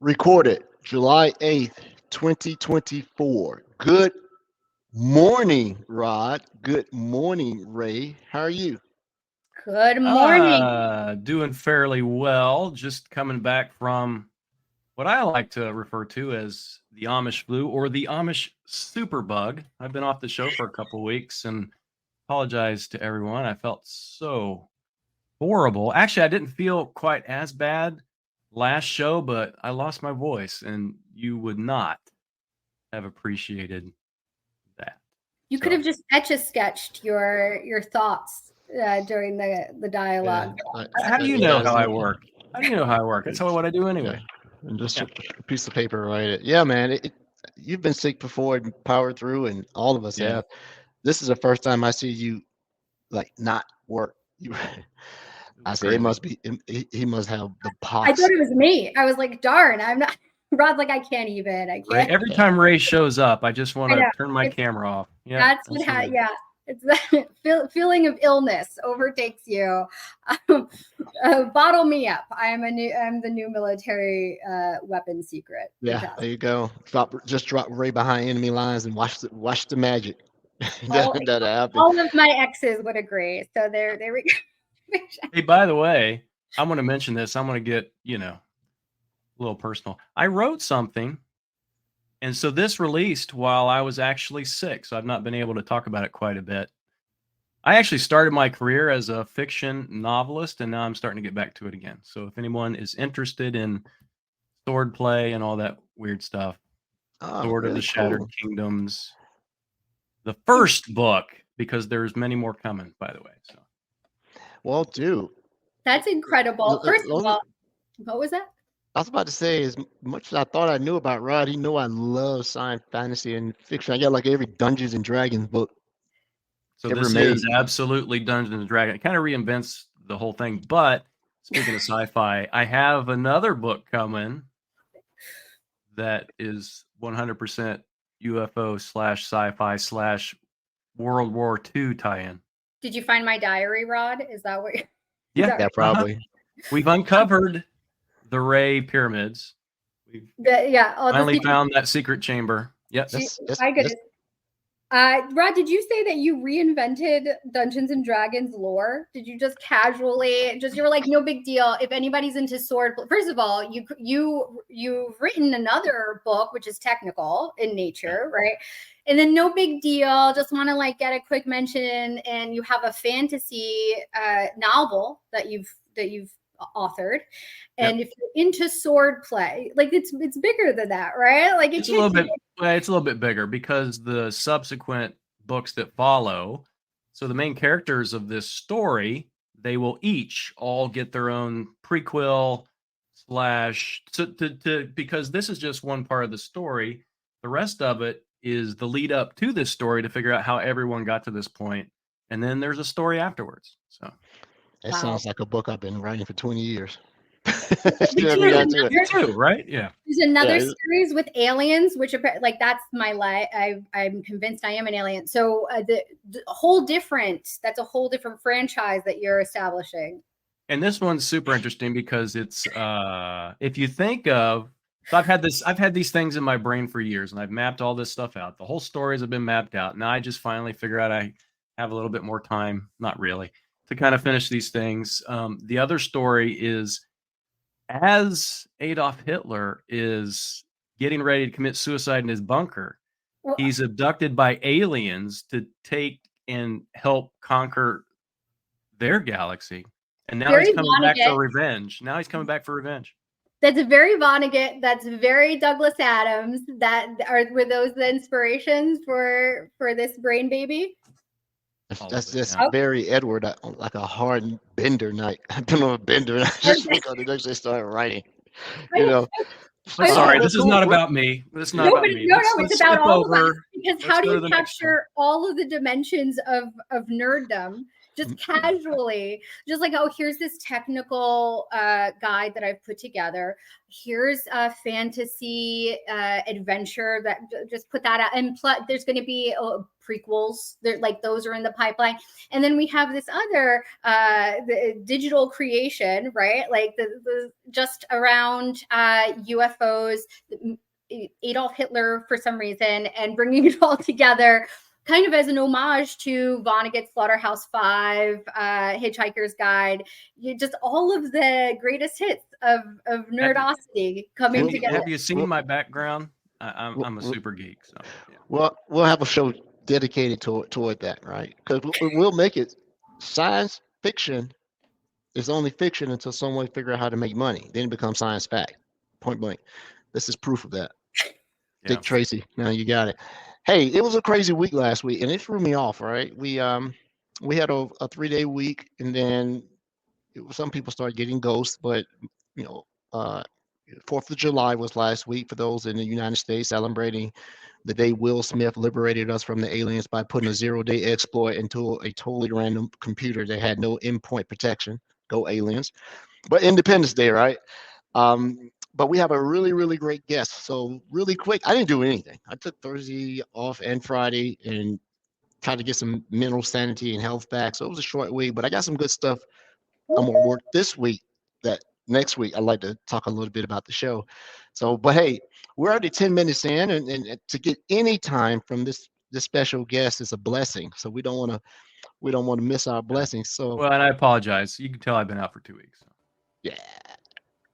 Recorded July 8th, 2024. Good morning, Rod. Good morning, Ray. How are you? Good morning. Doing fairly well. Just coming back from what I like to refer to as the Amish flu or the Amish superbug. I've been off the show for a couple weeks and apologize to everyone. I felt so horrible. Actually, I didn't feel quite as bad last show, but I lost my voice, and you would not have appreciated that. You could have just etch-a-sketched your thoughts during the dialogue. How do you know how I work? How do you know how I work? That's what I do anyway. Yeah. And just a piece of paper, write it. Yeah, man. You've been sick before and powered through, and all of us have. This is the first time I see you like not work. I say it must be. He must have the pox. I thought it was me. I was like, darn, I'm not. Rod's like, I can't even. I can't. Every time Ray shows up, I just want to turn my camera off. Yeah, that's what happened. Yeah, it's that feeling of illness overtakes you. Bottle me up. I'm the new military weapon secret. Yeah, there you go. Drop Ray behind enemy lines and watch the magic. that happened. All of my exes would agree. So there we go. Hey, by the way, I'm going to mention this. I'm going to get a little personal. I wrote something, and so this released while I was actually sick, so I've not been able to talk about it quite a bit. I actually started my career as a fiction novelist, and now I'm starting to get back to it again. So if anyone is interested in sword play and all that weird stuff, Sword of the Shattered Kingdoms, the first book, because there's many more coming, by the way. So, well, dude, that's incredible. First of all, what was that? I was about to say, as much as I thought I knew about Rod, he knew I love science fantasy and fiction. I got like every Dungeons and Dragons book. So this is absolutely Dungeons and Dragons. It kind of reinvents the whole thing. But speaking of sci-fi, I have another book coming that is 100% UFO /sci-fi /World War II tie-in. Did you find my diary, Rod? Is that what? Yeah, probably. We've uncovered the Ray pyramids. We've finally found that secret chamber. Yep. My goodness. Rod, did you say that you reinvented Dungeons and Dragons lore? Did you just casually you were like, no big deal. If anybody's into sword, first of all, you've written another book which is technical in nature, right? And then no big deal. Just want to like get a quick mention, and you have a fantasy novel that you've authored. And if you're into sword play, like it's bigger than that, right? Like it's a little bit bigger because the subsequent books that follow, so the main characters of this story, they will each all get their own prequel because this is just one part of the story. The rest of it is the lead up to this story to figure out how everyone got to this point, and then there's a story afterwards. So that sounds like a book I've been writing for 20 years. Me too, right? Yeah. There's another series with aliens, which like that's my life. I'm convinced I am an alien. So that's a whole different franchise that you're establishing. And this one's super interesting because it's if you think of, so I've had these things in my brain for years, and I've mapped all this stuff out. The whole stories have been mapped out. Now I just finally figure out I have a little bit more time, not really, to kind of finish these things. The other story is as Adolf Hitler is getting ready to commit suicide in his bunker, he's abducted by aliens to take and help conquer their galaxy. And now he's coming back for revenge. That's very Vonnegut. That's very Douglas Adams. Were those the inspirations for this brain baby? That's just very Edward, like a hard bender night. I've been on a bender. I just think on the next day started writing. Sorry, this is not about me. It's about me. No, it's about all of us. Because how do you capture all of the dimensions of nerddom? Just casually, just like, oh, here's this technical guide that I've put together. Here's a fantasy adventure that just put that out. And there's going to be prequels. They're like those are in the pipeline. And then we have this other the digital creation, right? Like the just around UFOs, Adolf Hitler for some reason, and bringing it all together kind of as an homage to Vonnegut's Slaughterhouse-5, Hitchhiker's Guide, just all of the greatest hits of nerdosity coming together. Have you seen my background? I'm a super geek. So yeah. Well, we'll have a show dedicated toward that, right? Because we'll make it science fiction is only fiction until someone figure out how to make money. Then it becomes science fact. Point blank. This is proof of that. Yeah. Dick Tracy. Now you got it. Hey, it was a crazy week last week, and it threw me off. Right? We had a 3-day week, and then some people started getting ghosts. But 4th of July was last week for those in the United States, celebrating the day Will Smith liberated us from the aliens by putting a 0-day exploit into a totally random computer that had no endpoint protection. Go aliens! But Independence Day, right? But we have a really, really great guest. So really quick, I didn't do anything. I took Thursday off and Friday and tried to get some mental sanity and health back. So it was a short week, but I got some good stuff I'm gonna work this week. That next week I'd like to talk a little bit about the show. So, but hey, we're already 10 minutes in, and to get any time from this special guest is a blessing. So we don't want to miss our blessings. So well, and I apologize. You can tell I've been out for 2 weeks. So. Yeah.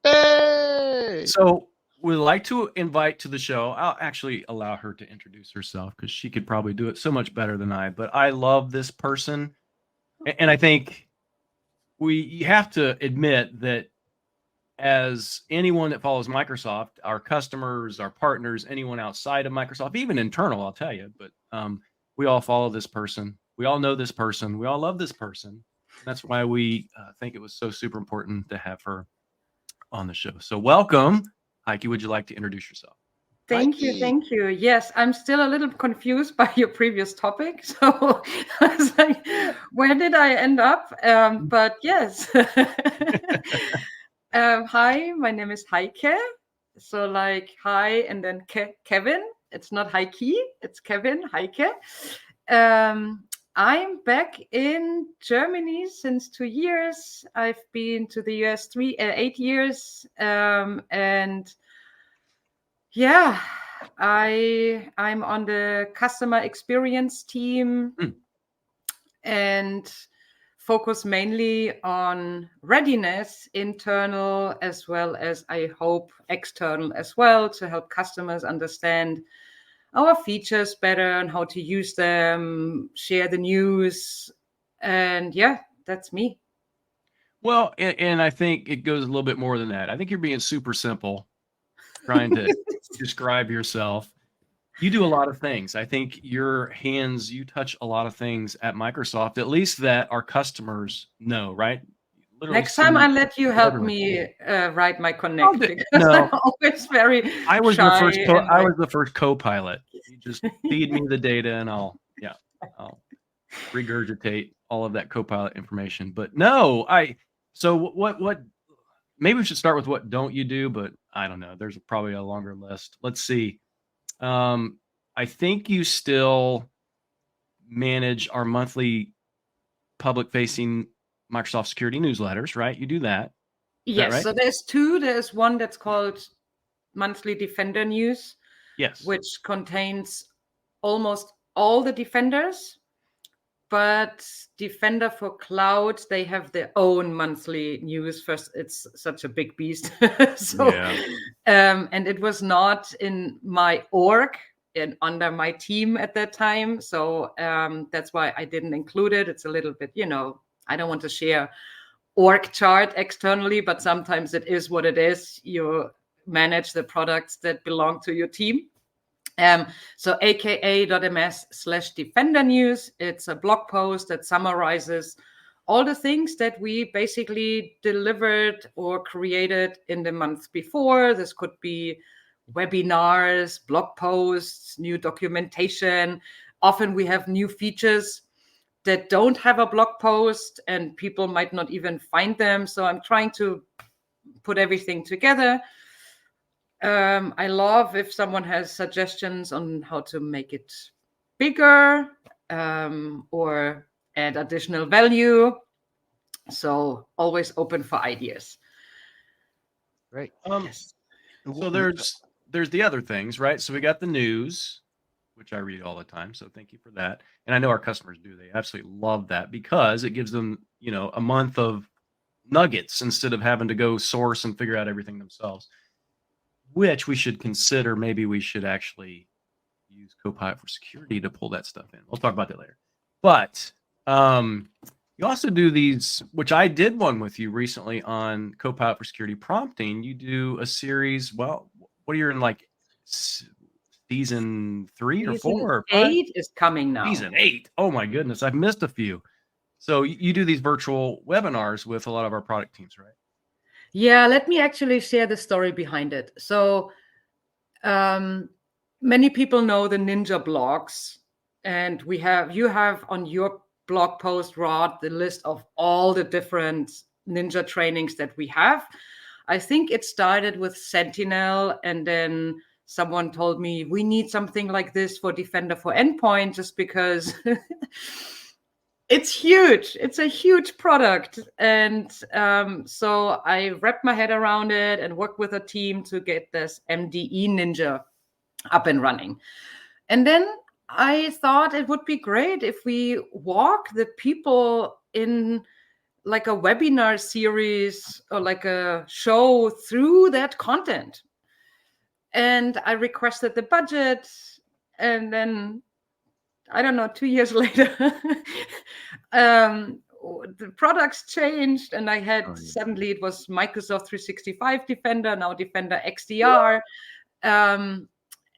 Hey! So we'd like to invite to the show. I'll actually allow her to introduce herself because she could probably do it so much better than I. But I love this person, and I think you have to admit that as anyone that follows Microsoft, our customers, our partners, anyone outside of Microsoft, even internal, I'll tell you. But we all follow this person. We all know this person. We all love this person. That's why we think it was so super important to have her on the show. So welcome, Heike. Would you like to introduce yourself? Thank you. Yes, I'm still a little confused by your previous topic. So I was like, where did I end up? But yes. Hi, my name is Heike. So like hi and then Kevin. It's not Heike, it's Kevin, Heike. I'm back in Germany since 2 years. I've been to the US 8 years. And yeah, I'm on the customer experience team and focus mainly on readiness, internal as well as I hope external as well, to help customers understand our features better and how to use them, share the news. And yeah, that's me. Well, and I think it goes a little bit more than that. I think you're being super simple trying to describe yourself. You do a lot of things. I think you touch a lot of things at Microsoft, at least that our customers know, right? Literally next time I'll let you help me write my connect because I'm always very I was shy the first co-pilot. You just feed me the data and I'll regurgitate all of that co-pilot information. But no, so what maybe we should start with what don't you do, but I don't know. There's probably a longer list. Let's see. I think you still manage our monthly public-facing Microsoft security newsletters, right? You do that. Yes. Right? So there's two. There's one that's called Monthly Defender News. Yes. Which contains almost all the defenders. But Defender for Cloud, they have their own monthly news. First, it's such a big beast. And it was not in my org and under my team at that time. So that's why I didn't include it. It's a little bit, I don't want to share org chart externally, but sometimes it is what it is. You manage the products that belong to your team. So aka.ms/Defender News, it's a blog post that summarizes all the things that we basically delivered or created in the month before. This could be webinars, blog posts, new documentation. Often we have new features that don't have a blog post and people might not even find them. So I'm trying to put everything together. I love if someone has suggestions on how to make it bigger or add additional value. So always open for ideas. Great. Yes. So there's the other things, right? So we got the news, which I read all the time. So thank you for that. And I know our customers do. They absolutely love that because it gives them, a month of nuggets instead of having to go source and figure out everything themselves, which we should consider. Maybe we should actually use Copilot for security to pull that stuff in. We'll talk about that later. But you also do these, which I did one with you recently on Copilot for security prompting. You do a series. Well, what are you in, like season 3 or 4 or 5? 8 is coming now. Season 8. Oh my goodness, I've missed a few. So you do these virtual webinars with a lot of our product teams, right? Yeah, let me actually share the story behind it. So many people know the Ninja blogs, and you have on your blog post, Rod, the list of all the different Ninja trainings that we have. I think it started with Sentinel, and then someone told me we need something like this for Defender for Endpoint, just because it's huge. It's a huge product. And so I wrapped my head around it and worked with a team to get this MDE Ninja up and running. And then I thought it would be great if we walk the people in like a webinar series or like a show through that content. And I requested the budget, and then I don't know, 2 years later, the products changed, and I had suddenly it was Microsoft 365 Defender, now Defender XDR.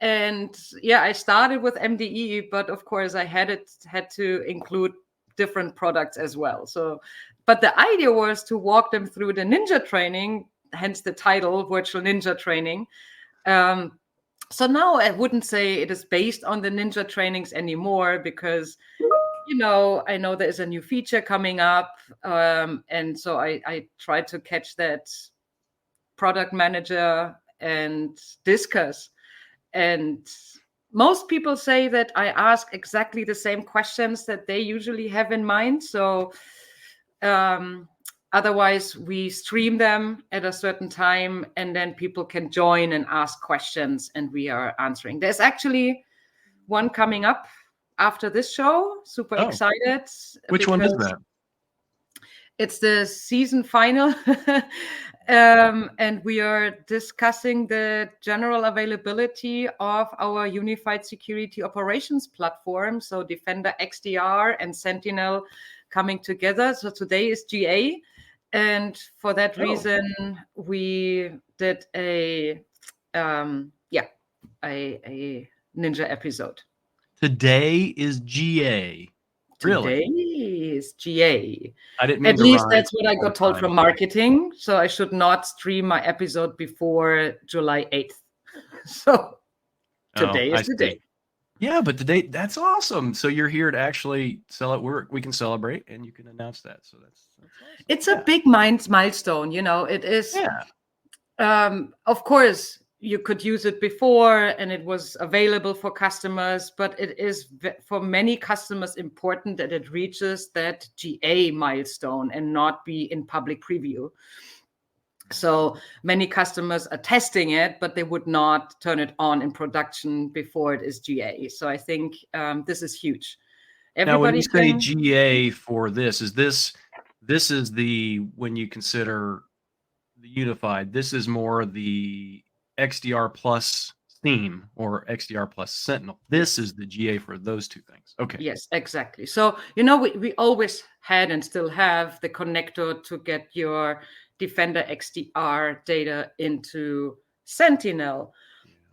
And yeah, I started with MDE, but of course I had to include different products as well. So, but the idea was to walk them through the Ninja training, hence the title, Virtual Ninja Training. So now I wouldn't say it is based on the Ninja trainings anymore, because, I know there is a new feature coming up. And so I try to catch that product manager and discuss. And most people say that I ask exactly the same questions that they usually have in mind. So otherwise, we stream them at a certain time, and then people can join and ask questions, and we are answering. There's actually one coming up after this show. Super excited. Which one is that? It's the season final. And we are discussing the general availability of our unified security operations platform. So Defender XDR and Sentinel coming together. So today is GA. And for that reason, we did a Ninja episode. Today is GA. Really? Today is GA. I didn't mean At least that's what I got told from marketing. So I should not stream my episode before July 8th. So today is the day. Yeah, but the date, that's awesome. So you're here to actually sell it. We can celebrate, and you can announce that. So that's awesome. It's a big milestone. It is. Yeah. Of course, you could use it before, and it was available for customers, but it is for many customers important that it reaches that GA milestone and not be in public preview. So many customers are testing it, but they would not turn it on in production before it is GA. So I think this is huge. Now, when you say GA for this is when you consider the unified, this is more the XDR plus theme or XDR plus Sentinel. This is the GA for those two things. Okay. Yes, exactly. So, we always had and still have the connector to get your Defender XDR data into Sentinel.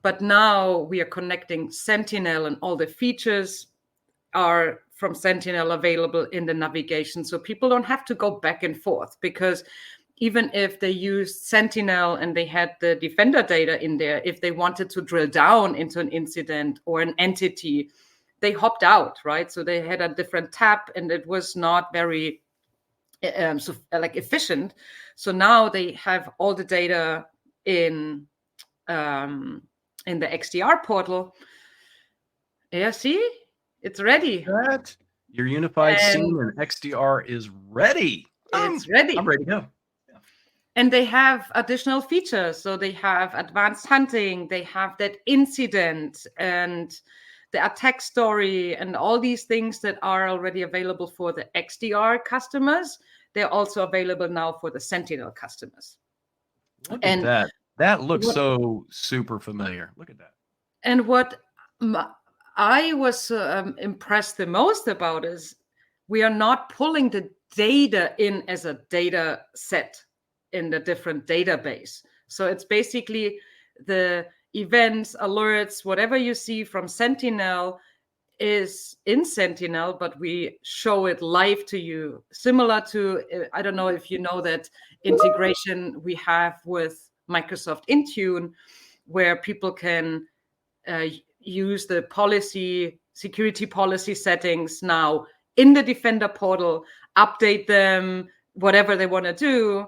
But now we are connecting Sentinel, and all the features are from Sentinel available in the navigation. So people don't have to go back and forth, because even if they used Sentinel and they had the Defender data in there, if they wanted to drill down into an incident or an entity, they hopped out, right? So they had a different tab, and it was not very efficient. So now they have all the data in the XDR portal. Yeah, see? It's ready. That your unified And- scene and XDR is ready. It's ready. I'm ready to go. And they have additional features. So they have advanced hunting, they have that incident and the attack story and all these things that are already available for the XDR customers. They're also available now for the Sentinel customers. Look at that. That looks so super familiar. Look at that. And what I was impressed the most about is we are not pulling the data in as a data set in the different database. So it's basically the events, alerts, whatever you see from Sentinel is in Sentinel, but we show it live to you. Similar to, I don't know if you know that integration we have with Microsoft Intune, where people can use the security policy settings now in the Defender portal, update them, whatever they want to do,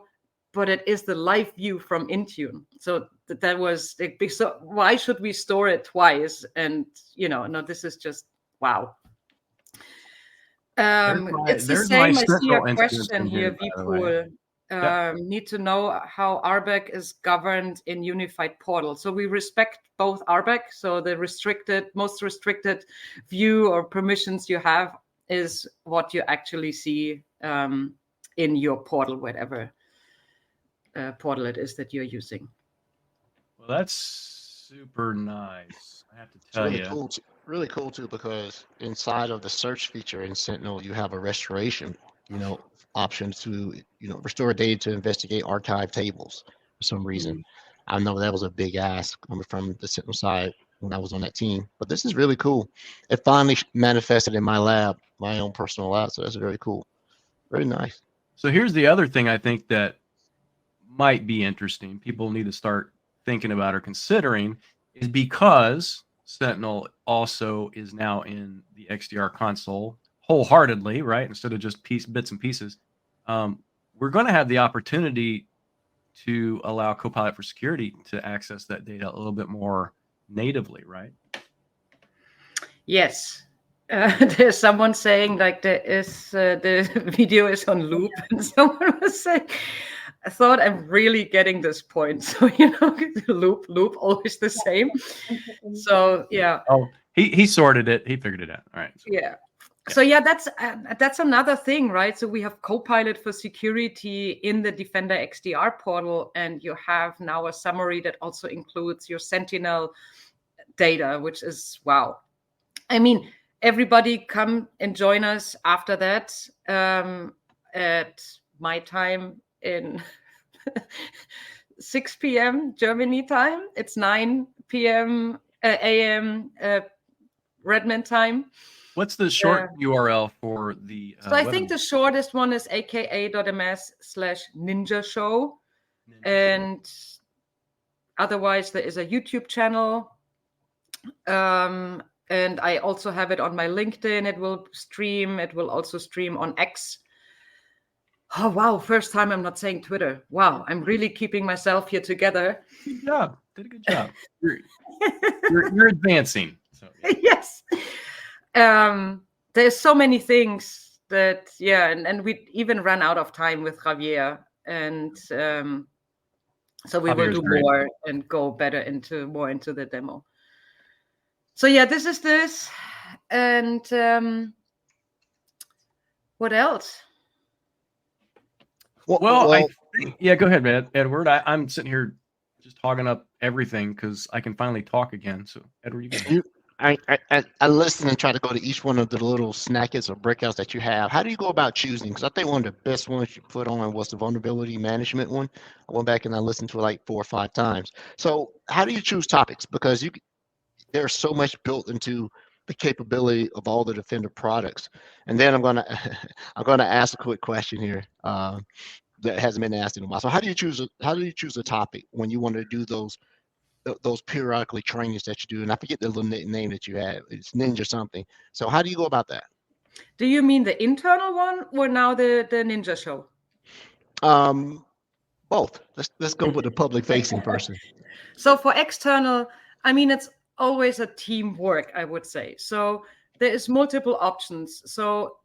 but it is the live view from Intune. So that was, so why should we store it twice? And, no, this is just, wow. It's the same. I see a question here, Vpool. Need to know how RBAC is governed in unified portal. So we respect both RBAC. So the most restricted view or permissions you have is what you actually see in your portal, whatever portal it is that you're using. Well, that's super nice. I have to tell you. Really cool too, because inside of the search feature in Sentinel, you have a restoration, option to, restore data to investigate archive tables for some reason. I know that was a big ask coming from the Sentinel side when I was on that team, but this is really cool. It finally manifested in my lab, my own personal lab. So that's very cool. Very nice. So here's the other thing I think that might be interesting. People need to start thinking about or considering is because Sentinel also is now in the XDR console wholeheartedly, right? Instead of just bits and pieces. We're going to have the opportunity to allow Copilot for Security to access that data a little bit more natively, right? Yes. There's someone saying like the video is on loop, and someone was saying, I thought I'm really getting this point. So, loop, always the same. So, yeah. Oh, he sorted it. He figured it out. All right. Yeah. So, yeah, that's another thing, right? So we have Copilot for Security in the Defender XDR portal, and you have now a summary that also includes your Sentinel data, which is, wow. I mean, everybody come and join us after that at my time in 6 p.m. Germany time. It's 9 p.m. a.m. Redmond time. What's the short URL for the so I think the shortest one is aka.ms/ninja show. And otherwise there is a YouTube channel. And I also have it on my LinkedIn. It will stream. It will also stream on X. Oh, wow. First time I'm not saying Twitter. Wow. I'm really keeping myself here together. Good job. Did a good job. You're advancing. So, yeah. Yes. There's so many things that, and we even ran out of time with Javier. And so we Javier's will do great. more and go better into the demo. So yeah, this is this. And what else? Well, I think, go ahead, man, Edward. I'm sitting here just hogging up everything because I can finally talk again. So, Edward, you go. I listen and try to go to each one of the little snackets or breakouts that you have. How do you go about choosing? Because I think one of the best ones you put on was the vulnerability management one. I went back and I listened to it like 4 or 5 times. So how do you choose topics? Because there's so much built into the capability of all the Defender products. And then I'm gonna ask a quick question here that hasn't been asked in a while. So how do you choose a topic when you want to do those periodically trainings that you do? And I forget the little name that you had. It's Ninja something. So how do you go about that? Do you mean the internal one or now the Ninja show? Both. Let's go with the public facing person. So for external, I mean, it's always a teamwork, I would say. So there is multiple options. So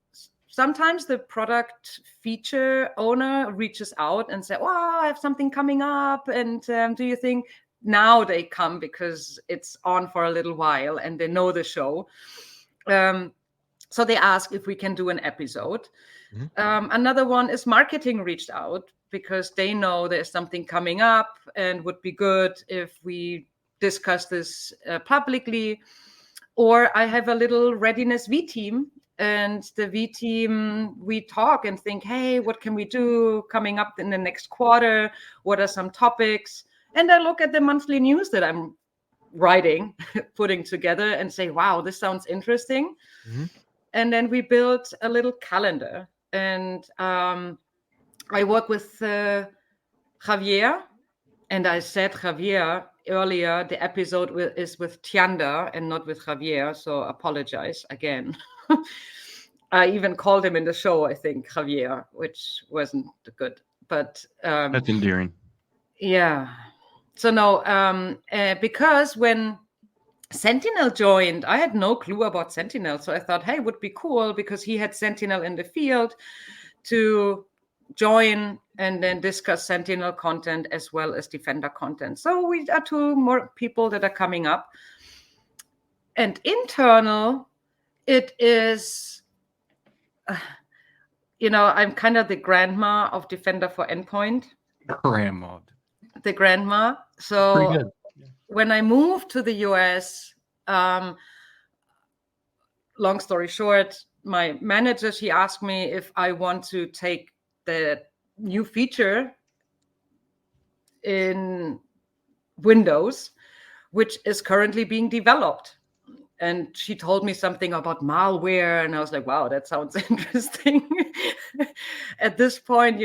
sometimes the product feature owner reaches out and say, "Wow, I have something coming up, and do you think?" Now they come because it's on for a little while and they know the show. So they ask if we can do an episode. Another one is marketing reached out because they know there's something coming up and would be good if we discuss this publicly. Or I have a little readiness V team, and the V team, we talk and think, hey, what can we do coming up in the next quarter? What are some topics? And I look at the monthly news that I'm writing, putting together, and say, wow, this sounds interesting. And then we built a little calendar. And I work with Javier. And I said Javier earlier, the episode is with Tianda and not with Javier. So apologize again. I even called him in the show, I think, Javier, which wasn't good. But that's endearing. Yeah. So no, because when Sentinel joined, I had no clue about Sentinel. So I thought, hey, it would be cool because he had Sentinel in the field to join and then discuss Sentinel content as well as Defender content. So we are 2 more people that are coming up. And internal, it is, I'm kind of the grandma of Defender for Endpoint. Grandma. The grandma. So when I moved to the US, long story short, my manager, she asked me if I want to take the new feature in Windows, which is currently being developed. And she told me something about malware, and I was like, wow, that sounds interesting. At this point,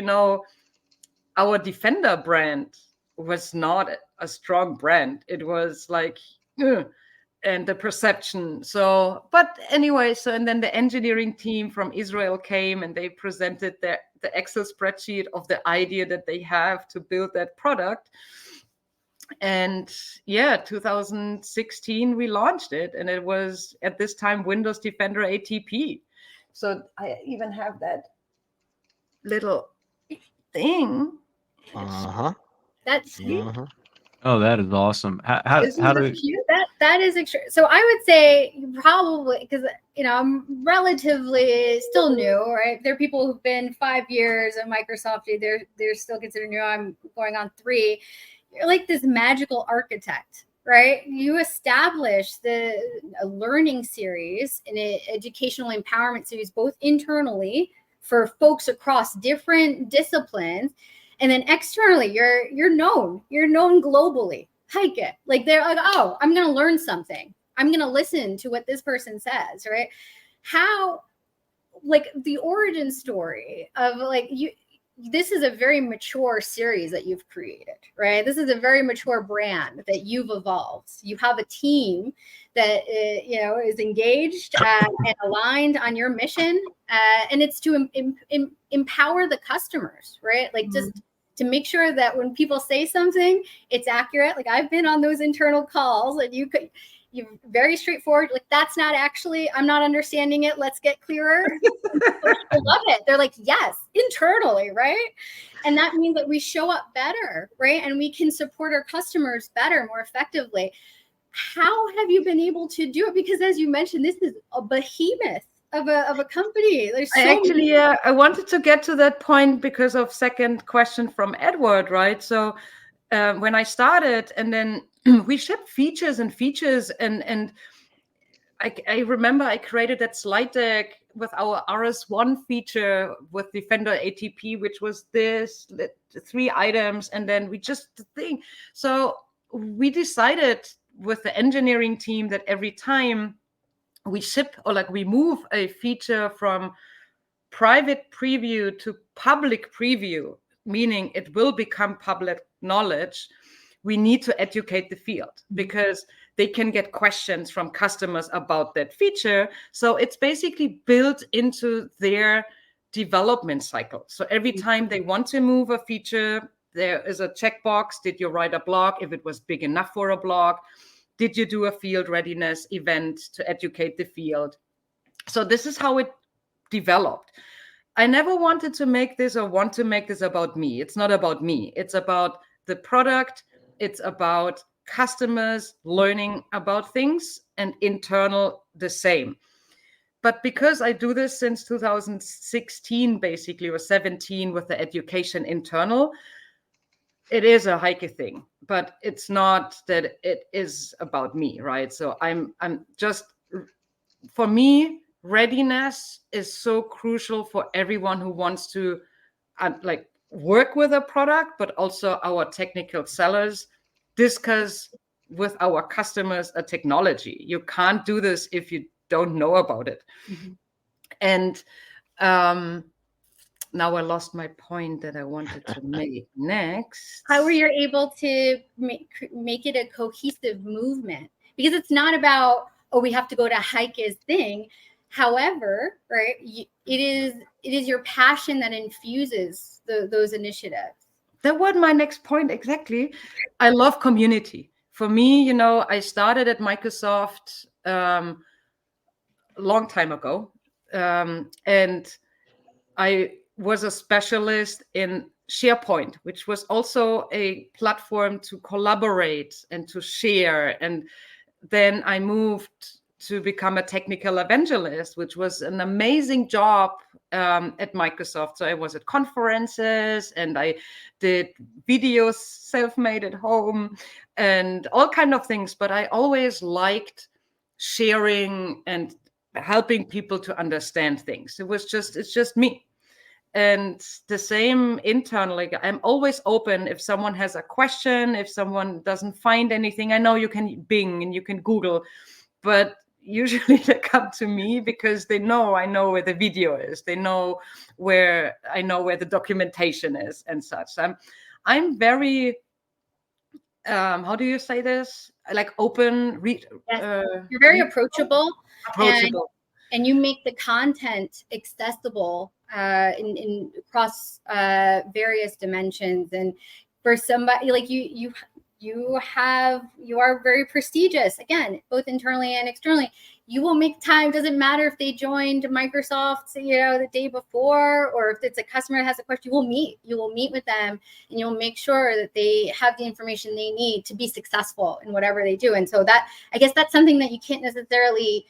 our Defender brand was not a strong brand. It was like, and the perception. So, but anyway, and then the engineering team from Israel came and they presented the Excel spreadsheet of the idea that they have to build that product. And 2016, we launched it. And it was at this time, Windows Defender ATP. So I even have that little thing. That's cute. Oh, that is awesome. How do cute? That is extreme. So I would say probably because I'm relatively still new, right? There are people who've been 5 years at Microsoft. They're still considered new. I'm going on 3. You're like this magical architect, right? You establish a learning series and an educational empowerment series, both internally for folks across different disciplines. And then externally, you're known globally. Heike, like they're like, oh, I'm going to learn something. I'm going to listen to what this person says, right? How, like the origin story of like this is a very mature series that you've created, right? This is a very mature brand that you've evolved. You have a team that is engaged and aligned on your mission, and it's to empower the customers, right? Like just to make sure that when people say something, it's accurate. Like I've been on those internal calls, and you're very straightforward. Like that's not actually, I'm not understanding it. Let's get clearer. I love it. They're like, yes, internally, right? And that means that we show up better, right? And we can support our customers better, more effectively. How have you been able to do it? Because as you mentioned, this is a behemoth of a company. There's so I wanted to get to that point because of second question from Edward, right? So when I started, and then we shipped features and I remember I created that slide deck with our RS1 feature with Defender ATP, which was this 3 items, and then we just the thing. So we decided with the engineering team that every time we ship or like we move a feature from private preview to public preview, meaning it will become public knowledge, we need to educate the field because they can get questions from customers about that feature. So it's basically built into their development cycle. So every time they want to move a feature, there is a checkbox. Did you write a blog? If it was big enough for a blog, did you do a field readiness event to educate the field? So this is how it developed. I never wanted to make this or want to make this about me. It's not about me. It's about the product. It's about customers learning about things, and internal the same. But because I do this since 2016, basically, or 17 with the education internal, it is a Heike thing, but it's not that it is about me, right? So I'm just, for me, readiness is so crucial for everyone who wants to like work with a product, but also our technical sellers discuss with our customers a technology. You can't do this if you don't know about it. Mhm. And now I lost my point that I wanted to make next. How were you able to make it a cohesive movement? Because it's not about, oh, we have to go to Heike's thing. However, right, it is your passion that infuses those initiatives. That was my next point exactly. I love community. For me, you know, I started at Microsoft a long time ago, and I was a specialist in SharePoint, which was also a platform to collaborate and to share. And then I moved to become a technical evangelist, which was an amazing job at Microsoft. So I was at conferences and I did videos self-made at home and all kind of things. But I always liked sharing and helping people to understand things. It's just me. And the same internally, I'm always open if someone has a question, if someone doesn't find anything. I know you can Bing and you can Google, but usually they come to me because I know where the video is. They know where the documentation is and such. I'm very how do you say this? Like open, Yes. You're very approachable. Approachable. And you make the content accessible in across various dimensions. And for somebody like you are very prestigious, again, both internally and externally. You will make time. Doesn't matter if they joined Microsoft, the day before, or if it's a customer that has a question. You will meet with them, and you'll make sure that they have the information they need to be successful in whatever they do. And so that, I guess, that's something that you can't necessarily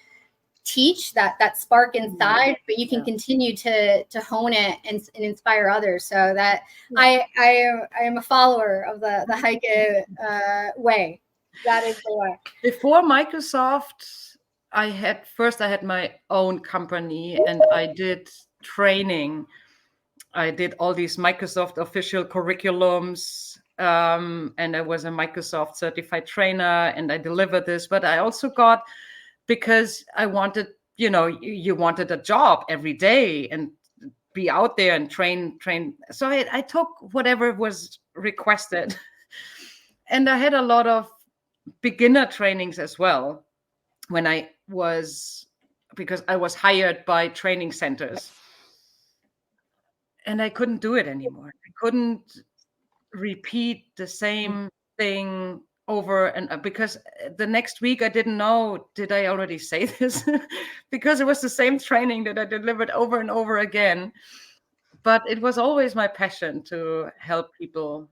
teach, that spark inside, but you can continue to hone it and inspire others. So that I am a follower of the Heike way. That is the way. Before Microsoft, I had my own company and I did training. I did all these Microsoft official curriculums, and I was a Microsoft certified trainer, and I delivered this. But I also got, because I wanted, you wanted a job every day and be out there and train. So I took whatever was requested. And I had a lot of beginner trainings as well because I was hired by training centers. And I couldn't do it anymore. I couldn't repeat the same thing over and because the next week I didn't know, did I already say this? Because it was the same training that I delivered over and over again. But it was always my passion to help people.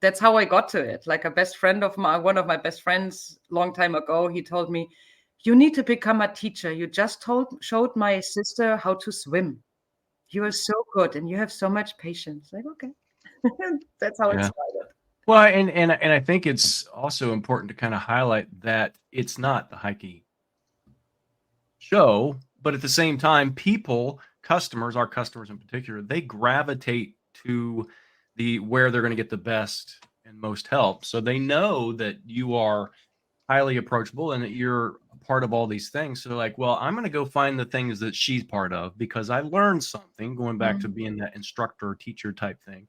That's how I got to it. Like one of my best friends long time ago, he told me, you need to become a teacher. You just showed my sister how to swim. You are so good and you have so much patience. Like, okay. That's how it started. Well, and I think it's also important to kind of highlight that it's not the Heike show, but at the same time, our customers in particular, they gravitate to where they're going to get the best and most help. So they know that you are highly approachable and that you're a part of all these things. So they're like, well, I'm going to go find the things that she's part of because I learned something, going back to being that instructor, teacher type thing.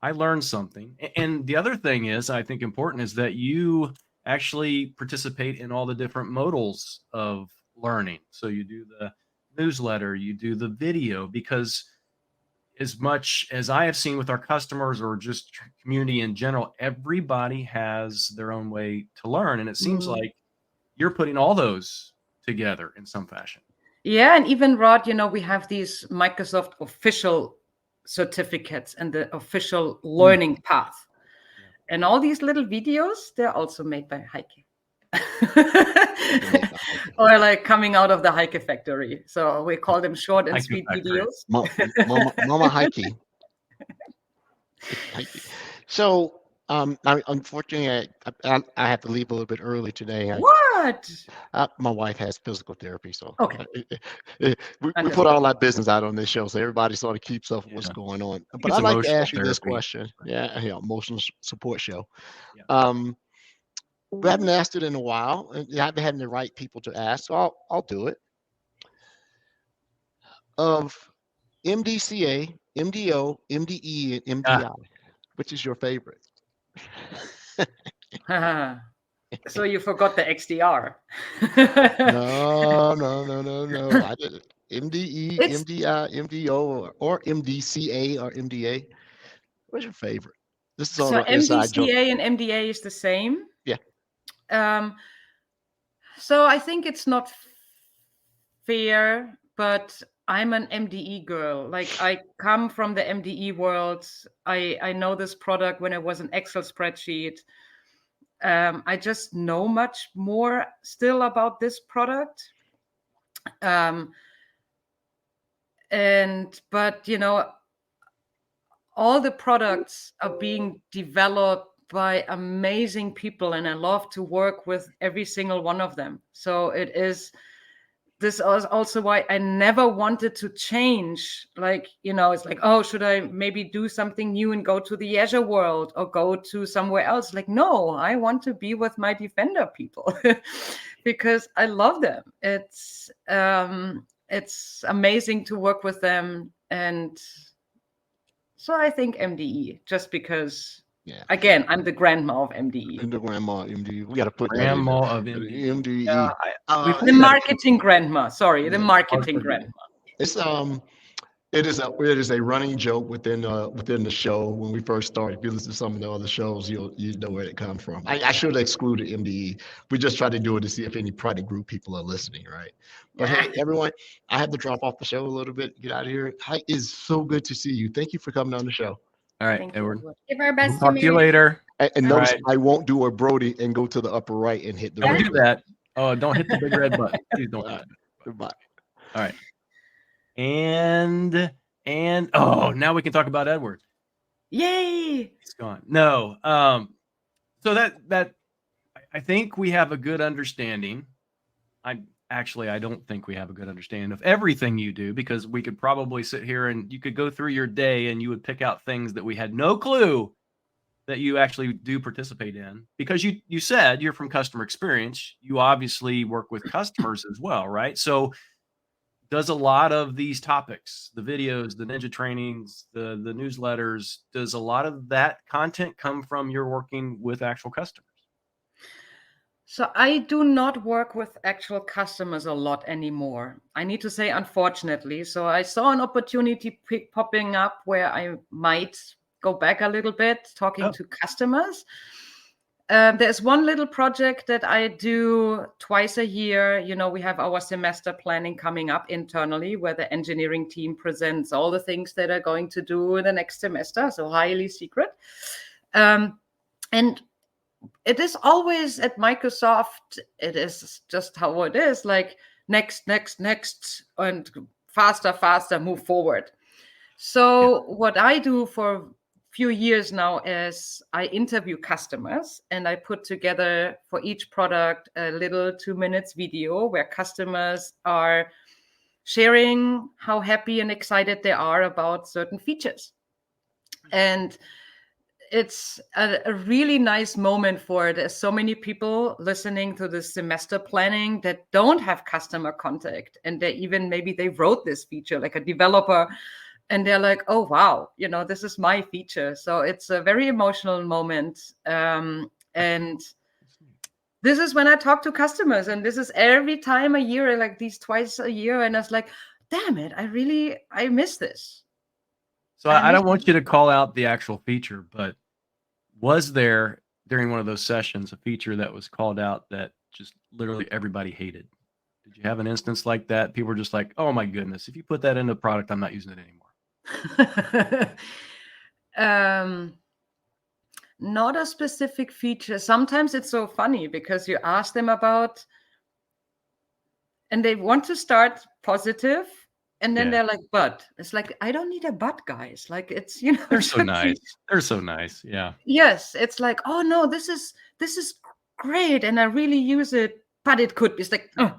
I learned something. And the other thing is, I think important, is that you actually participate in all the different modals of learning. So you do the newsletter, you do the video, because as much as I have seen with our customers or just community in general, everybody has their own way to learn. And it seems like you're putting all those together in some fashion. Yeah, and even Rod, we have these Microsoft official certificates and the official learning path. Yeah. And all these little videos, they're also made by Heike. Or like coming out of the Heike factory. So we call them short and Heike sweet factory. videos. Mama Heike. So, unfortunately, I have to leave a little bit early today. What? My wife has physical therapy, so Okay. we put all our business out on this show, so everybody sort of keeps up with what's Yeah. going on. But It's I'd like to emotional ask you this therapy. question. Yeah, emotional support show. Yeah. We haven't asked it in a while, and you haven't had the right people to ask, so I'll do it. Of MDCA, MDO, MDE, and MDI, which is your favorite? So you forgot the XDR. No. I did it. MDE, It's MDI, MDO, or MDCA or MDA. What's your favorite? This is all so an inside joke. MDCA and MDA is the same. Yeah. So I think it's not fair, but I'm an MDE girl. Like I come from the MDE world. I know this product when it was an Excel spreadsheet. I just know much more still about this product. But all the products are being developed by amazing people, and I love to work with every single one of them. So this is also why I never wanted to change. Like, it's like, oh, should I maybe do something new and go to the Azure world or go to somewhere else? Like, no, I want to be with my Defender people because I love them. It's amazing to work with them. And so I think MDE, just because, again, I'm the grandma of MDE. The grandma MDE. We got to put grandma that of MDE. MDE. MDE. The marketing grandma. Sorry, the marketing grandma. It's it is a running joke within the show. When we first started, if you listen to some of the other shows, you know where it comes from. I should have excluded MDE. We just try to do it to see if any product group people are listening, right? But hey, everyone, I have to drop off the show a little bit. Get out of here. Heike, it's so good to see you. Thank you for coming on the show. All right, Thank Edward. you. Give our best Talk to you later. And notice I won't do a Brody and go to the upper right and hit the. Don't do that. Oh, don't hit the big red button. Please don't. Goodbye. All right. And now we can talk about Edward. Yay! He's gone. No. So that I think we have a good understanding. I don't think we have a good understanding of everything you do, because we could probably sit here and you could go through your day and you would pick out things that we had no clue that you actually do participate in, because you said you're from customer experience. You obviously work with customers as well, right? So does a lot of these topics, the videos, the ninja trainings, the newsletters, does a lot of that content come from your working with actual customers? So I do not work with actual customers a lot anymore. I need to say, unfortunately. So I saw an opportunity popping up where I might go back a little bit, talking to customers. There's one little project that I do twice a year. We have our semester planning coming up internally, where the engineering team presents all the things that are going to do in the next semester. So highly secret. And it is always at Microsoft, it is just how it is, like next, and faster, move forward. So what I do for few years now is I interview customers, and I put together for each product a little 2 minutes video where customers are sharing how happy and excited they are about certain features. And it's a really nice moment for it. There's so many people listening to this semester planning that don't have customer contact, and maybe they wrote this feature like a developer. And they're like, oh, wow, this is my feature. So it's a very emotional moment. And this is when I talk to customers. And this is every time a year, like these twice a year. And I was like, damn it, I miss this. So I don't want you to call out the actual feature, but was there during one of those sessions a feature that was called out that just literally everybody hated? Did you have an instance like that? People were just like, oh my goodness, if you put that into a product, I'm not using it anymore. Not a specific feature. Sometimes it's so funny because you ask them about, and they want to start positive, and then they're like, but it's like, I don't need a but, guys. Like, it's, you know, they're so nice. They're so nice. Yeah. Yes. It's like, oh no, this is great. And I really use it, but it could be. It's like, oh,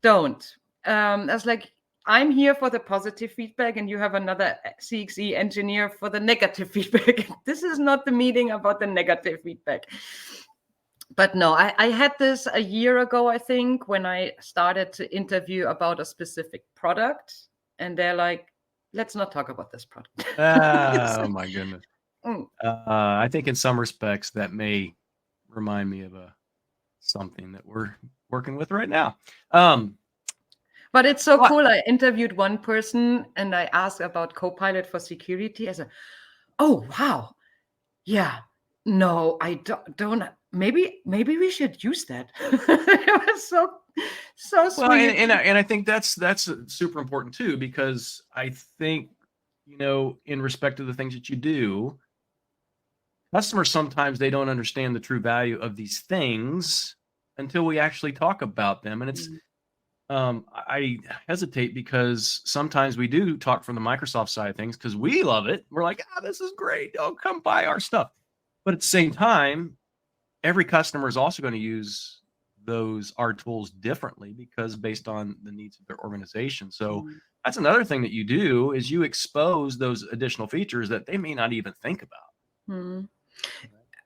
don't. I was like, I'm here for the positive feedback, and you have another CXE engineer for the negative feedback. This is not the meeting about the negative feedback. But no, I had this a year ago, I think, when I started to interview about a specific product, and they're like, let's not talk about this product. Oh my goodness. I think in some respects that may remind me of something that we're working with right now. But it's so cool. I interviewed one person and I asked about Copilot for security. I said, oh, wow. Yeah. No, I don't. Maybe we should use that. It was so sweet. Well, and I think that's super important too, because I think, you know, in respect to the things that you do, customers sometimes they don't understand the true value of these things until we actually talk about them. And it's I hesitate because sometimes we do talk from the Microsoft side of things because we love it. We're like, this is great. Oh, come buy our stuff. But at the same time, every customer is also going to use our tools differently because based on the needs of their organization. So that's another thing that you do is you expose those additional features that they may not even think about.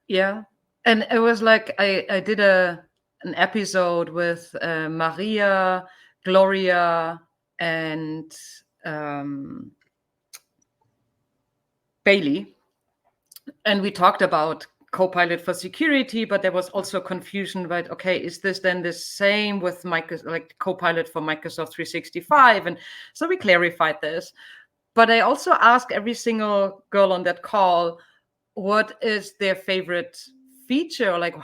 Yeah. And it was like I did an episode with Maria, Gloria, and Bailey. And we talked about Copilot for security, but there was also confusion about, okay, is this then the same with like Copilot for Microsoft 365? And so we clarified this. But I also asked every single girl on that call, what is their favorite feature? Like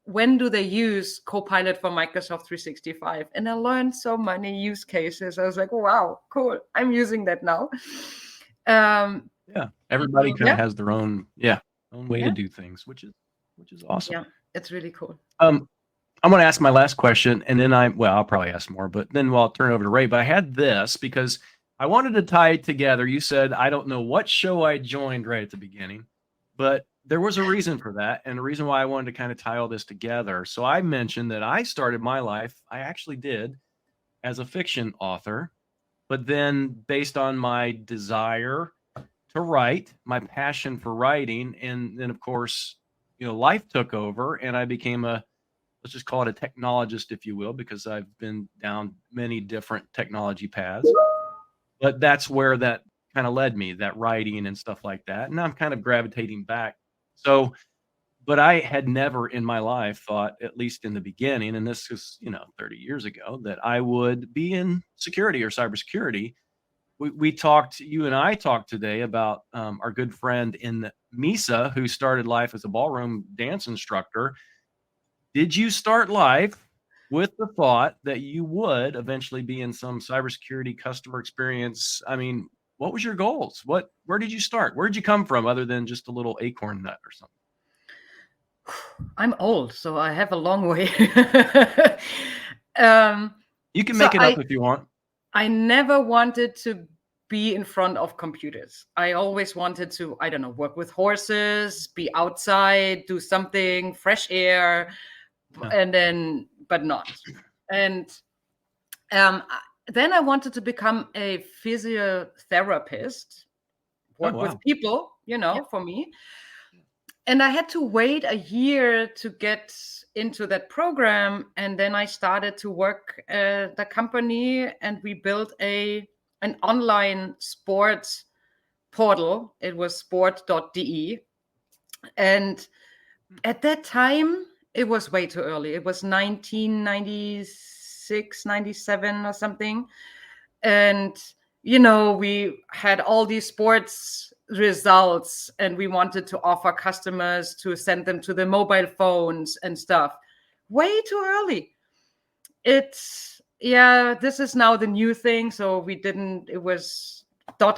when do they use Copilot for Microsoft 365? And I learned so many use cases. I was like, wow, cool. I'm using that now. Yeah. Everybody kind of has their own way to do things, which is awesome. Yeah, it's really cool. I'm going to ask my last question, and then I'll probably ask more, but then I'll turn it over to Ray. But I had this because I wanted to tie it together. You said, I don't know what show I joined right at the beginning, but there was a reason for that, and the reason why I wanted to kind of tie all this together. So I mentioned that I started my life, I actually did, as a fiction author, but then based on my desire to write, my passion for writing, and then of course, you know, life took over, and I became let's just call it a technologist, if you will, because I've been down many different technology paths. But that's where that kind of led me, that writing and stuff like that. And I'm kind of gravitating back. So, but I had never in my life thought, at least in the beginning, and this was, 30 years ago, that I would be in security or cybersecurity. You and I talked today about our good friend in Misa, who started life as a ballroom dance instructor. Did you start life with the thought that you would eventually be in some cybersecurity customer experience? I mean, what was your goals? Where did you start? Where did you come from other than just a little acorn nut or something? I'm old, so I have a long way. You can make it up if you want. I never wanted to be in front of computers. I always wanted to, I don't know, work with horses, be outside, do something, fresh air, but not. And then I wanted to become a physiotherapist, work with people, for me. And I had to wait a year to get into that program. And then I started to work at the company, and we built an online sports portal. It was sport.de. And at that time, it was way too early. It was 1996, 97 or something. And, we had all these sports results, and we wanted to offer customers to send them to the mobile phones and stuff. Way too early. yeah, this is now the new thing. So we didn't. It was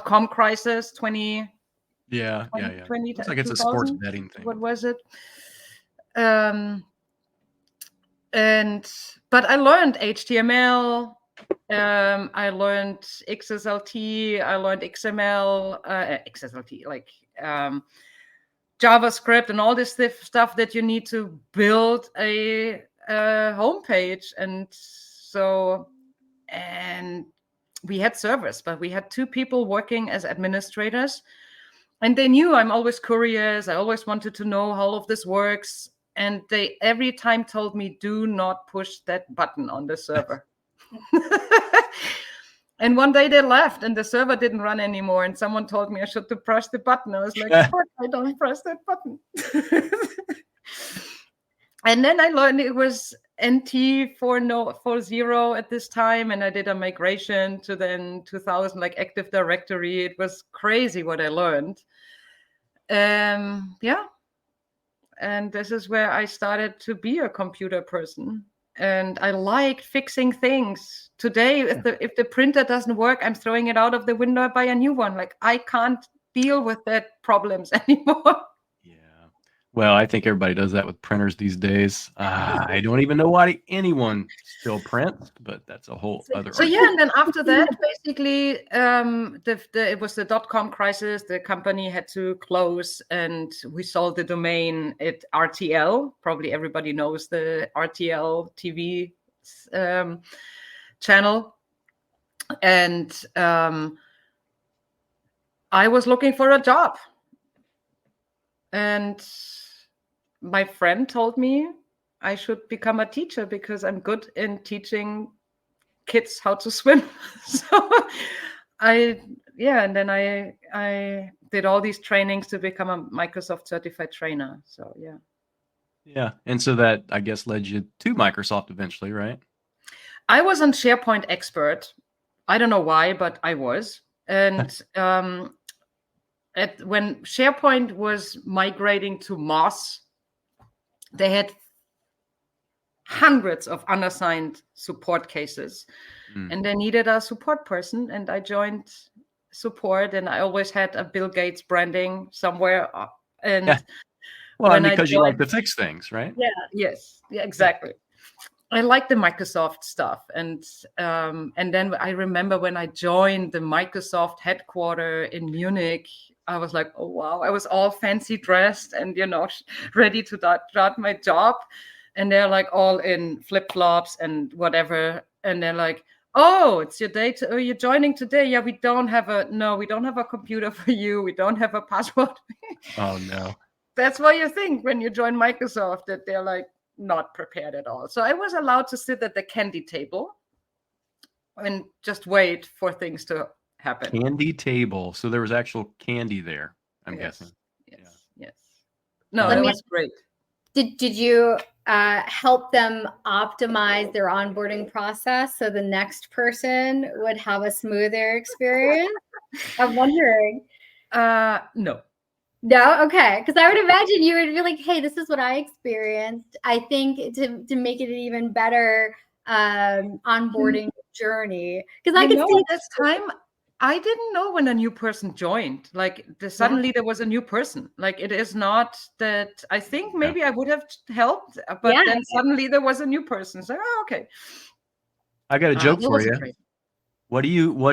.com crisis 20. Yeah. 20, Looks like it's a sports 2000? betting thing. What was it? But I learned HTML. I learned XSLT. I learned XML, XSLT, like JavaScript and all this stuff that you need to build a homepage. And we had servers, but we had 2 people working as administrators. And they knew I'm always curious. I always wanted to know how all of this works. And they every time told me, do not push that button on the server. And one day they left and the server didn't run anymore. And someone told me I should press the button. I was like, fuck, I don't press that button. And then I learned it was NT 4.0 at this time. And I did a migration to then 2000, like Active Directory. It was crazy what I learned. Yeah. And this is where I started to be a computer person. And I liked fixing things. Today, if the printer doesn't work, I'm throwing it out of the window, buy a new one. Like, I can't deal with that problems anymore. Yeah. Well, I think everybody does that with printers these days. I don't even know why anyone still prints, but that's a whole other So yeah, and then after that, basically, it was the .com crisis. The company had to close, and we sold the domain at RTL. Probably everybody knows the RTL TV channel. And I was looking for a job. And my friend told me I should become a teacher because I'm good in teaching kids how to swim. So and then I did all these trainings to become a Microsoft certified trainer. So yeah. Yeah. And so that, I guess, led you to Microsoft eventually, right? I was an SharePoint expert. I don't know why, but I was. And when SharePoint was migrating to Moz, they had hundreds of unassigned support cases. And they needed a support person. And I joined support, and I always had a Bill Gates branding somewhere. And well, because you like to fix things, right? Yeah. Yes. Yeah, exactly. I like the Microsoft stuff. And then I remember when I joined the Microsoft headquarters in Munich, I was like, oh, wow. I was all fancy dressed and, ready to start my job. And they're like all in flip-flops and whatever. And they're like, oh, it's your day. You're joining today. Yeah, we don't have a computer for you. We don't have a password. Oh, no. That's what you think when you join Microsoft, that they're like not prepared at all. So I was allowed to sit at the candy table and just wait for things to happen. Candy table. So there was actual candy there, I'm guessing. Yes. No, that was great. Did you help them optimize their onboarding process so the next person would have a smoother experience? I'm wondering. No. No, okay, because I would imagine you would be like, "Hey, this is what I experienced. I think to make it an even better onboarding journey." Because I could see at this time, I didn't know when a new person joined. Like suddenly there was a new person. Like it is not that. I think maybe I would have helped, but then suddenly there was a new person. So okay. I got a joke for you. Great. What do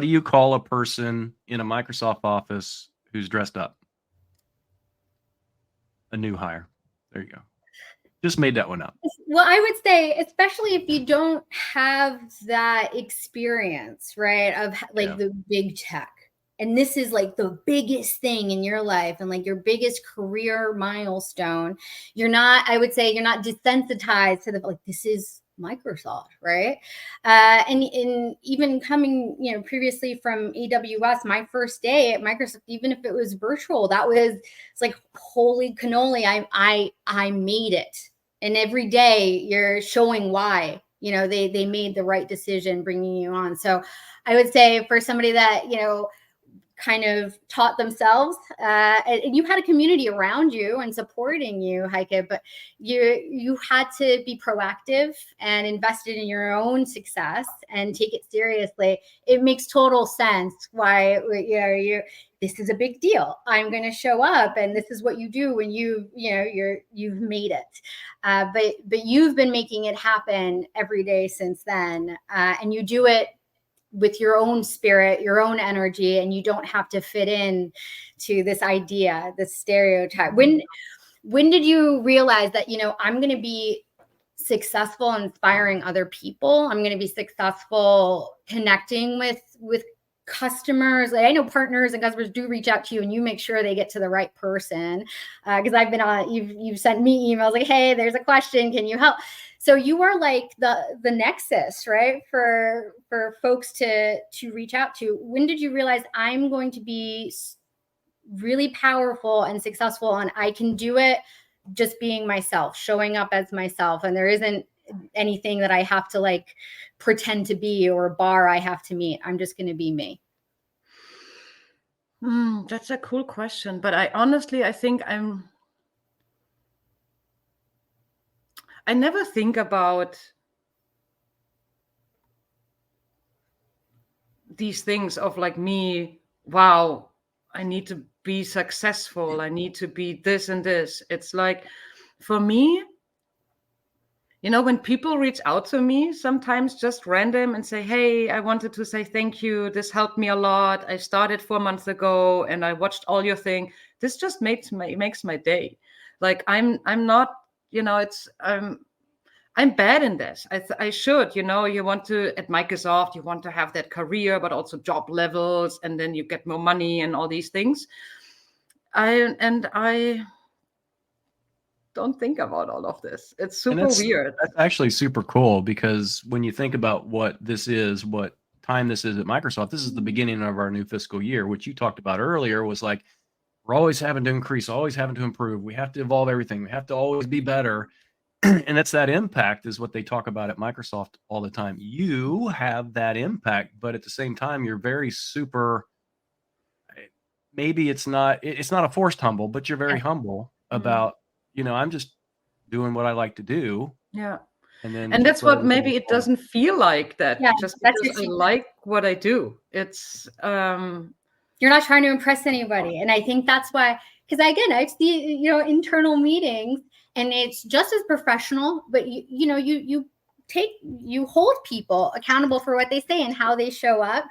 you call a person in a Microsoft office who's dressed up? A new hire. There you go. Just made that one up. Well, I would say, especially if you don't have that experience, right, of like the big tech. And this is like the biggest thing in your life and like your biggest career milestone. I would say you're not desensitized to this is Microsoft, right? And even coming, previously from AWS, my first day at Microsoft, even if it was virtual, it's like, holy cannoli, I made it. And every day you're showing why, they made the right decision bringing you on. So I would say for somebody that, kind of taught themselves, and you had a community around you and supporting you, Heike, but you had to be proactive and invested in your own success and take it seriously. It makes total sense why this is a big deal. I'm going to show up, and this is what you do when you've made it. But you've been making it happen every day since then, and you do it with your own spirit, your own energy, and you don't have to fit in to this idea, this stereotype. When did you realize that, I'm going to be successful inspiring other people? I'm going to be successful connecting with customers. Like, I know partners and customers do reach out to you, and you make sure they get to the right person. Because I've been on, you've sent me emails like, hey, there's a question, can you help? So you are like the nexus, right, for folks to reach out to. When did you realize I'm going to be really powerful and successful, and I can do it just being myself, showing up as myself, and there isn't anything that I have to like pretend to be or a bar I have to meet. I'm just going to be me. That's a cool question, but I think I never think about these things of like me, wow, I need to be successful, I need to be this and this. It's like, for me, when people reach out to me, sometimes just random, and say, hey, I wanted to say thank you, this helped me a lot, I started 4 months ago and I watched all your thing, this just makes my day. Like, I'm not, I'm bad in this. I should, you want to, at Microsoft, you want to have that career, but also job levels, and then you get more money and all these things. I don't think about all of this. It's super weird. That's actually super cool, because when you think about what time this is at Microsoft, this is the beginning of our new fiscal year, which you talked about earlier, was like, we're always having to increase, always having to improve. We have to evolve everything. We have to always be better. And that's that impact is what they talk about at Microsoft all the time. You have that impact, but at the same time, you're very super, maybe it's not a forced humble, but you're very humble about, I'm just doing what I like to do. Yeah. And that's what maybe it doesn't feel like that. Yeah, just because I like what I do. It's you're not trying to impress anybody. And I think that's why, because again, I see, internal meetings, and it's just as professional, but you hold people accountable for what they say and how they show up.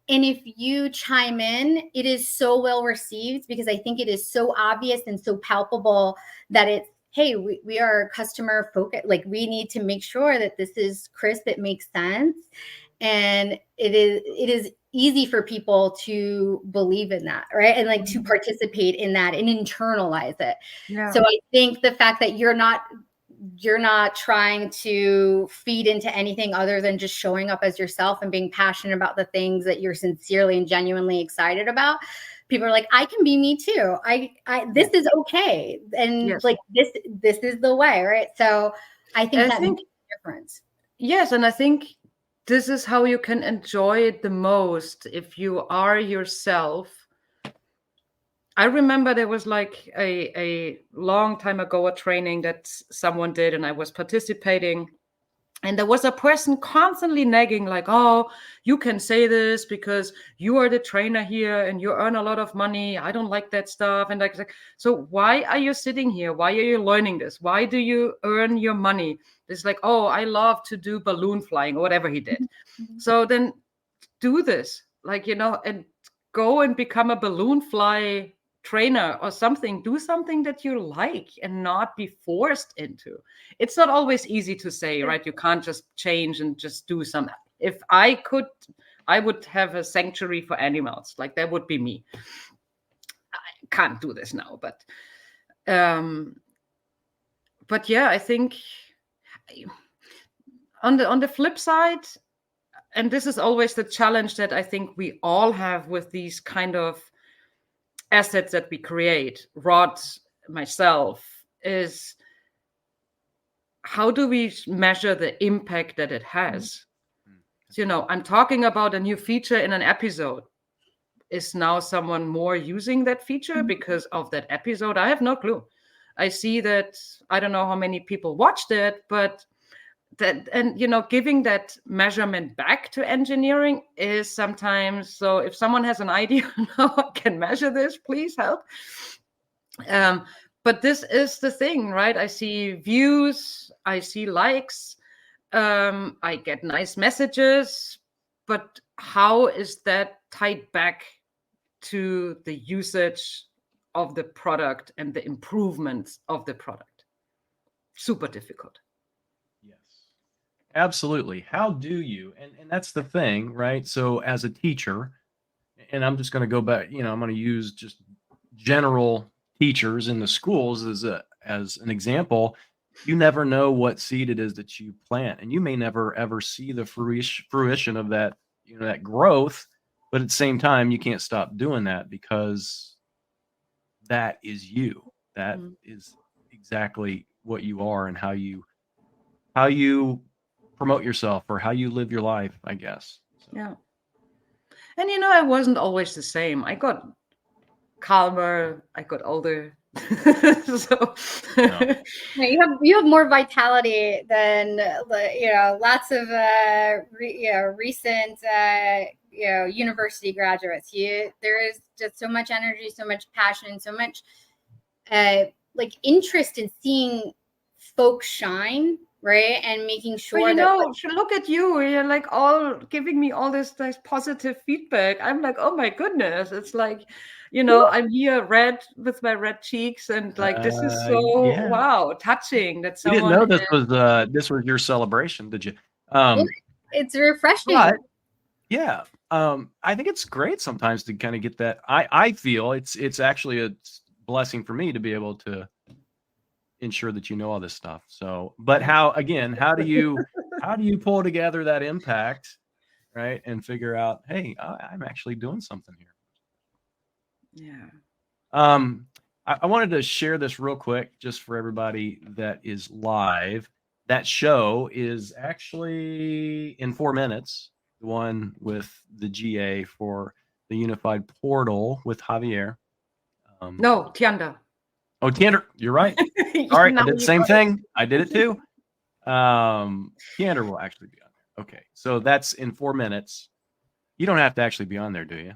And if you chime in, it is so well received, because I think it is so obvious and so palpable that it's, hey, we are customer focused. Like, we need to make sure that this is crisp, it makes sense. And it is easy for people to believe in that, right? And like to participate in that and internalize it. Yeah. So I think the fact that you're not trying to feed into anything other than just showing up as yourself and being passionate about the things that you're sincerely and genuinely excited about. People are like, I can be me too. This is okay. And like, this is the way, right? So I think that makes a difference. Yes. And I think this is how you can enjoy it the most, if you are yourself. I remember there was like a long time ago, a training that someone did, and I was participating. And there was a person constantly nagging, like, oh, you can say this because you are the trainer here and you earn a lot of money. I don't like that stuff. And like, so why are you sitting here? Why are you learning this? Why do you earn your money? It's like, oh, I love to do balloon flying or whatever he did. So then do this, like, and go and become a balloon fly trainer or something. Do something that you like and not be forced into. It's not always easy to say, right? You can't just change and just do something. If I could, I would have a sanctuary for animals. Like, that would be me. I can't do this now, but yeah, I think on the flip side, and this is always the challenge that I think we all have with these kind of assets that we create, Rod, myself, is how do we measure the impact that it has? I'm talking about a new feature in an episode. is now someone more using that feature because of that episode? I have no clue. I see that, I don't know how many people watched it, but that, and giving that measurement back to engineering is sometimes, so if someone has an idea how I can measure this, please help. But this is the thing, right? I see views, I see likes, I get nice messages, but how is that tied back to the usage of the product and the improvements of the product? Super difficult. Yes, absolutely. How do you, and that's the thing, right? So as a teacher, and I'm just going to go back, I'm going to use just general teachers in the schools as an example. You never know what seed it is that you plant, and you may never ever see the fruition of that, that growth. But at the same time, you can't stop doing that, because that is you. That is exactly what you are, and how you promote yourself, or how you live your life, I guess. So. Yeah. And I wasn't always the same. I got calmer, I got older. So you have more vitality than lots of recent university graduates. There is just so much energy, so much passion, so much like interest in seeing folks shine, right? And making sure look at you, you're like all giving me all this nice positive feedback. I'm like, oh my goodness, it's like, I'm here red with my red cheeks, and like this is so wow, touching that someone. You didn't know this was your celebration, did you? It's refreshing. But, yeah, I think it's great sometimes to kind of get that. I feel it's actually a blessing for me to be able to ensure that all this stuff. So, but how do you pull together that impact, right, and figure out, hey, I'm actually doing something here. Yeah. I wanted to share this real quick, just for everybody that is live. That show is actually in 4 minutes, the one with the GA for the Unified Portal with Javier. No, Tianda. Oh, Tiander, you're right. All right, I did the same thing. I did it too. Tiander will actually be on there. Okay, so that's in 4 minutes. You don't have to actually be on there, do you?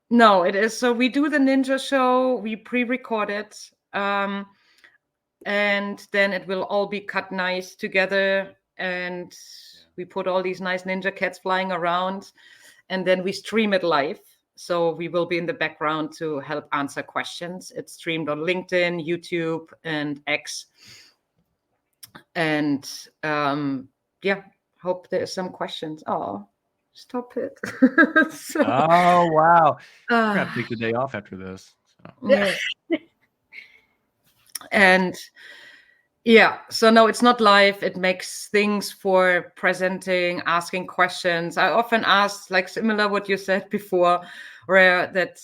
No, it is. So we do the Ninja show, we pre-record it, and then it will all be cut nice together, and we put all these nice ninja cats flying around, and then we stream it live. So we will be in the background to help answer questions. It's streamed on LinkedIn, YouTube, and X. And hope there's some questions. Oh, stop it. Oh, wow. I'm going to take the day off after this. So. Yeah. And so no, it's not live. It makes things for presenting, asking questions. I often ask, like similar what you said before, where that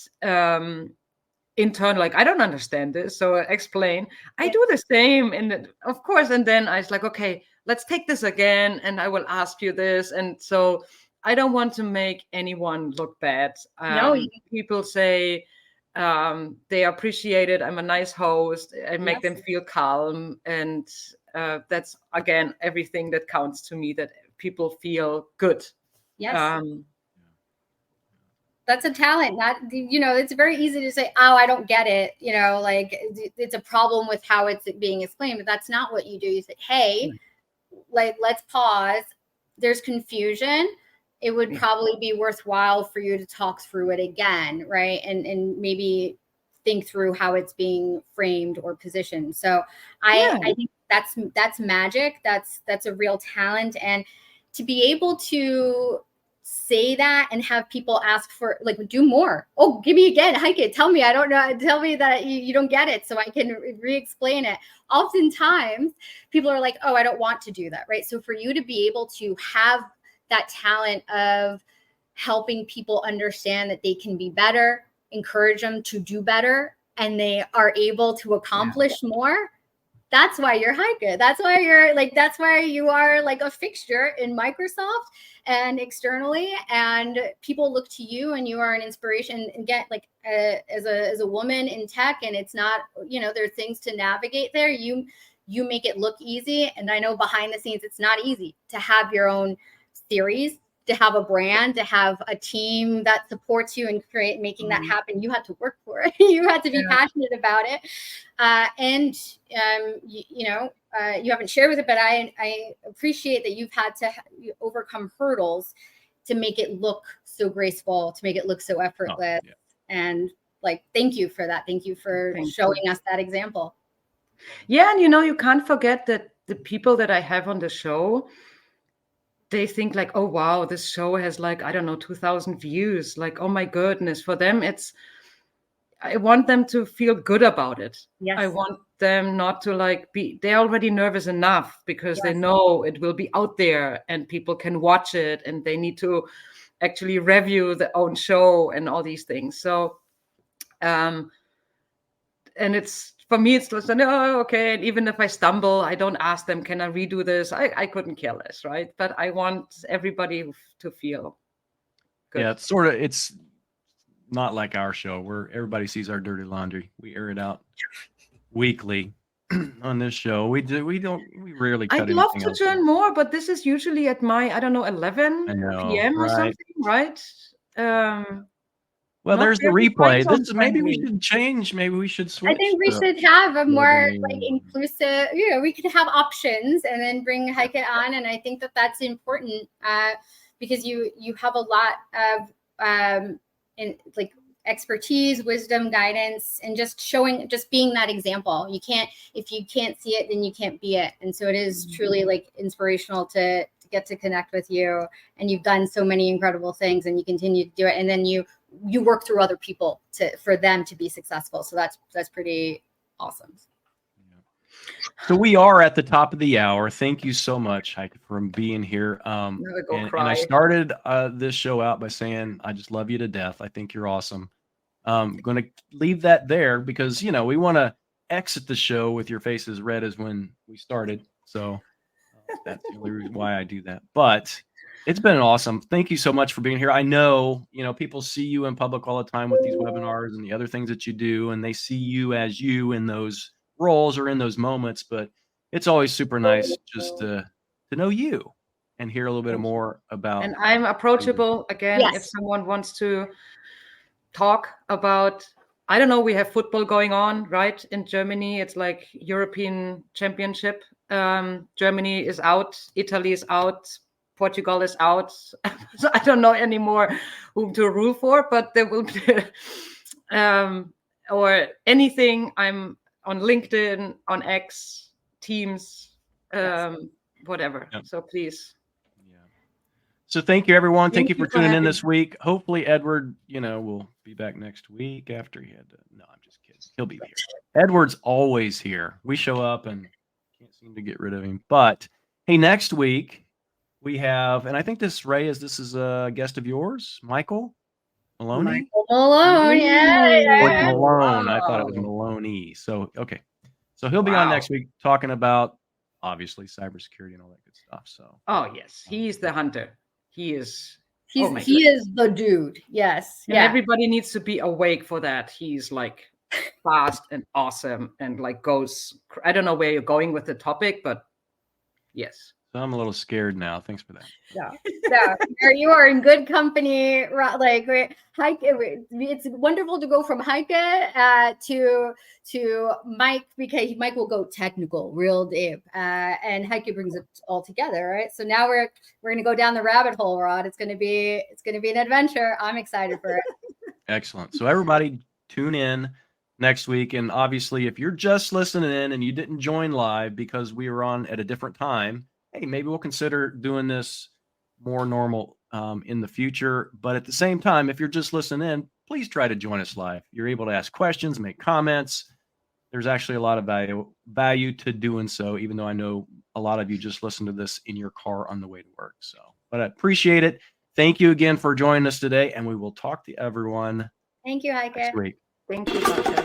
intern, like, I don't understand this, so explain. I do the same, of course. And then I was like, okay, let's take this again, and I will ask you this. And so I don't want to make anyone look bad. No, people say they appreciate it. I'm a nice host. I make them feel calm, and that's again everything that counts to me. That people feel good. Yes. That's a talent. It's very easy to say, oh, I don't get it. Like it's a problem with how it's being explained, but that's not what you do. You say, hey, like, let's pause. There's confusion. It would probably be worthwhile for you to talk through it again, right? And maybe think through how it's being framed or positioned. So I think that's magic. That's a real talent. And to be able to say that and have people ask for, like, do more. Oh, give me again, Heike, tell me, I don't know. Tell me that you don't get it so I can re-explain it. Oftentimes people are like, oh, I don't want to do that, right? So for you to be able to have that talent of helping people understand that they can be better, encourage them to do better, and they are able to accomplish more, that's why you're Heike. That's why you are like a fixture in Microsoft and externally, and people look to you, and you are an inspiration. And get like as a woman in tech, and it's not, there are things to navigate there. You make it look easy, and I know behind the scenes it's not easy to have your own series, to have a brand, to have a team that supports you and making that happen. You had to work for it. You had to be passionate about it. You haven't shared with it, but I appreciate that you've had to overcome hurdles to make it look so graceful, to make it look so effortless. Oh, yeah. And like, thank you for that. Thank you for showing us that example. Yeah. And you can't forget that the people that I have on the show, they think like, oh, wow, this show has like, I don't know, 2,000 views. Like, oh my goodness. For them, I want them to feel good about it. Yes. I want them not to they're already nervous enough because they know it will be out there and people can watch it, and they need to actually review their own show and all these things. So, and for me, it's just, oh, okay. And even if I stumble, I don't ask them, can I redo this? I couldn't care less, right? But I want everybody to feel good. Yeah, it's not like our show where everybody sees our dirty laundry. We air it out weekly on this show. We rarely cut. I'd love to join more, but this is usually at my 11 p.m. or something, right? Well, there's the replay. Maybe we should change. Maybe we should switch. I think we should have a more inclusive. We could have options and then bring Heike on, and I think that that's important because you have a lot of expertise, wisdom, guidance, and just being that example. If you can't see it, then you can't be it. And so it is truly like inspirational to get to connect with you, and you've done so many incredible things, and you continue to do it. And then you work through other people for them to be successful. So that's pretty awesome. So we are at the top of the hour. Thank you so much, Heike, for being here. And I started this show out by saying, I just love you to death. I think you're awesome. I'm going to leave that there because, we want to exit the show with your face as red as when we started. So that's the only reason why I do that. But it's been awesome. Thank you so much for being here. I know, people see you in public all the time with these webinars and the other things that you do, and they see you as you in those roles or in those moments, but it's always super nice just to know you and hear a little bit more about. And I'm approachable again. Yes. If someone wants to talk about, I don't know, we have football going on, right? In Germany, it's like European Championship. Germany is out, Italy is out, Portugal is out. So I don't know anymore whom to root for, but there will be or anything. I'm on LinkedIn, on X, Teams, whatever. Yep. So please. Yeah. So thank you, everyone. Thank you for tuning in this week. Hopefully Edward, will be back next week after he had to. No, I'm just kidding. He'll be here. Edward's always here. We show up and can't seem to get rid of him. But hey, next week we have, and I think this is a guest of yours, Michael Maloney. Malone, yeah. Malone. I thought it was Maloney. So okay. So he'll be on next week talking about obviously cybersecurity and all that good stuff. So yes, he's the hunter. He is the dude. Yes. And everybody needs to be awake for that. He's like fast and awesome and goes. I don't know where you're going with the topic, but yes. So I'm a little scared now. Thanks for that. Yeah. You are in good company. Like Heike, it's wonderful to go from Heike to Mike, because Mike will go technical, real deep, and Heike brings it all together, right? So now we're going to go down the rabbit hole, Rod. It's going to be an adventure. I'm excited for it. Excellent. So everybody tune in next week, and obviously if you're just listening in and you didn't join live because we were on at a different time, hey, maybe we'll consider doing this more normal in the future. But at the same time, if you're just listening in, please try to join us live. You're able to ask questions, make comments. There's actually a lot of value to doing so, even though I know a lot of you just listen to this in your car on the way to work. So, but I appreciate it. Thank you again for joining us today, and we will talk to everyone. Thank you, Heike. Thank you, Sasha.